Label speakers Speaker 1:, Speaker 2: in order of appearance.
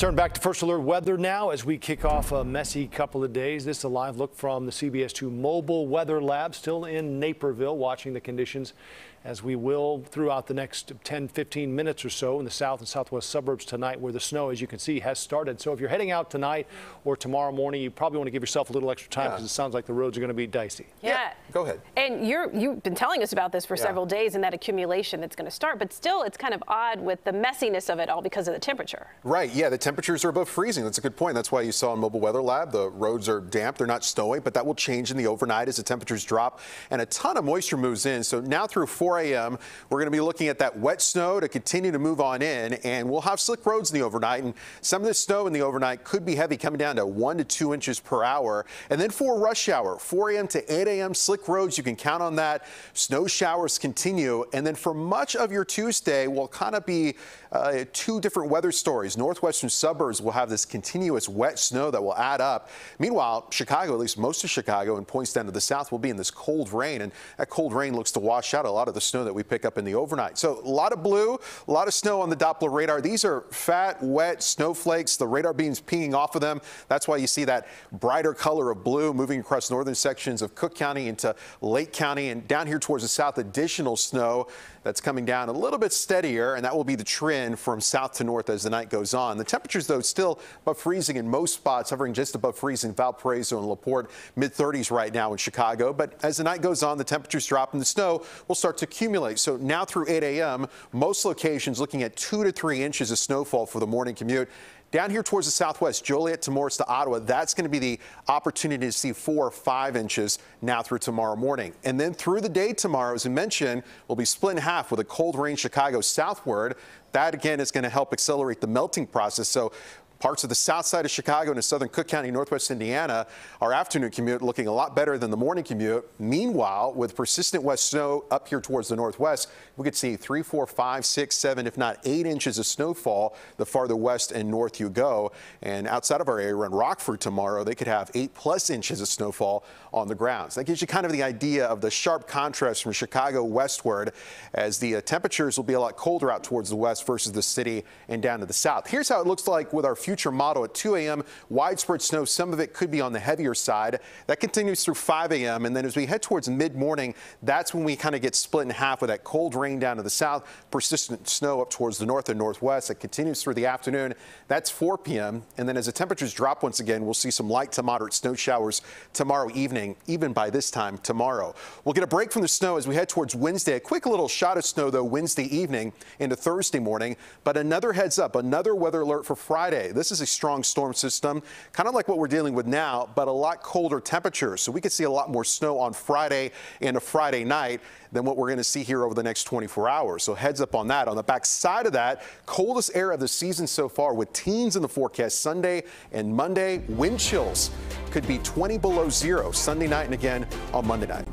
Speaker 1: turn back to First Alert weather now as we kick off a messy couple of days. This is a live look from the CBS 2 mobile weather lab, still in Naperville, watching the conditions as we will throughout the next 10-15 minutes or so in the south and southwest suburbs tonight, where the snow, as you can see, has started. So if you're heading out tonight or tomorrow morning, you probably want to give yourself a little extra time because it sounds like the roads are going to be dicey.
Speaker 2: Yeah.
Speaker 3: Go ahead.
Speaker 2: And you've been telling us about this for several days and that accumulation that's going to start, but still it's kind of odd with the messiness of it all because of the temperature.
Speaker 3: Right. Yeah, the temperatures are above freezing. That's a good point. That's why you saw in Mobile Weather Lab, the roads are damp. They're not snowy, but that will change in the overnight as the temperatures drop and a ton of moisture moves in. So now through 4 a.m., we're going to be looking at that wet snow to continue to move on in, and we'll have slick roads in the overnight. And some of the snow in the overnight could be heavy, coming down to 1 to 2 inches per hour. And then for rush hour, 4 a.m. to 8 a.m., slick roads, you can count on that. Snow showers continue. And then for much of your Tuesday will kind of be two different weather stories. Northwestern suburbs will have this continuous wet snow that will add up. Meanwhile, Chicago, at least most of Chicago and points down to the south, will be in this cold rain. And that cold rain looks to wash out a lot of the snow that we pick up in the overnight. So a lot of blue, a lot of snow on the Doppler radar. These are fat, wet snowflakes. The radar beam's pinging off of them. That's why you see that brighter color of blue moving across northern sections of Cook County into Lake County, and down here towards the south, additional snow that's coming down a little bit steadier, and that will be the trend from south to north as the night goes on. The temperatures, though, still above freezing in most spots, hovering just above freezing. Valparaiso and LaPorte, mid-30s right now in Chicago. But as the night goes on, the temperatures drop and the snow will start to accumulate. So now through 8 a.m., most locations looking at 2 to 3 inches of snowfall for the morning commute. Down here towards the southwest, Joliet to Morris to Ottawa, that's going to be the opportunity to see 4 or 5 inches now through tomorrow morning. And then through the day tomorrow, as I mentioned, we'll be split in half with a cold rain Chicago southward. That, again, is going to help accelerate the melting process. So parts of the south side of Chicago and southern Cook County, northwest Indiana, our afternoon commute looking a lot better than the morning commute. Meanwhile, with persistent west snow up here towards the northwest, we could see 3, 4, 5, 6, 7, if not 8 inches of snowfall the farther west and north you go. And outside of our area around Rockford tomorrow, they could have 8+ inches of snowfall on the ground. So that gives you kind of the idea of the sharp contrast from Chicago westward, as the temperatures will be a lot colder out towards the west versus the city and down to the south. Here's how it looks like with our future model at 2 a.m. Widespread snow. Some of it could be on the heavier side. That continues through 5 a.m. And then as we head towards mid-morning, that's when we kind of get split in half with that cold rain down to the south, persistent snow up towards the north and northwest. That continues through the afternoon. That's 4 p.m. And then as the temperatures drop once again, we'll see some light to moderate snow showers tomorrow evening, even by this time tomorrow. We'll get a break from the snow as we head towards Wednesday. A quick little shot of snow, though, Wednesday evening into Thursday morning. But another heads up, another weather alert for Friday. This is a strong storm system, kind of like what we're dealing with now, but a lot colder temperatures. So we could see a lot more snow on Friday and a Friday night than what we're going to see here over the next 24 hours. So heads up on that. On the back side of that, coldest air of the season so far, with teens in the forecast Sunday and Monday. Wind chills could be 20 below zero Sunday night and again on Monday night.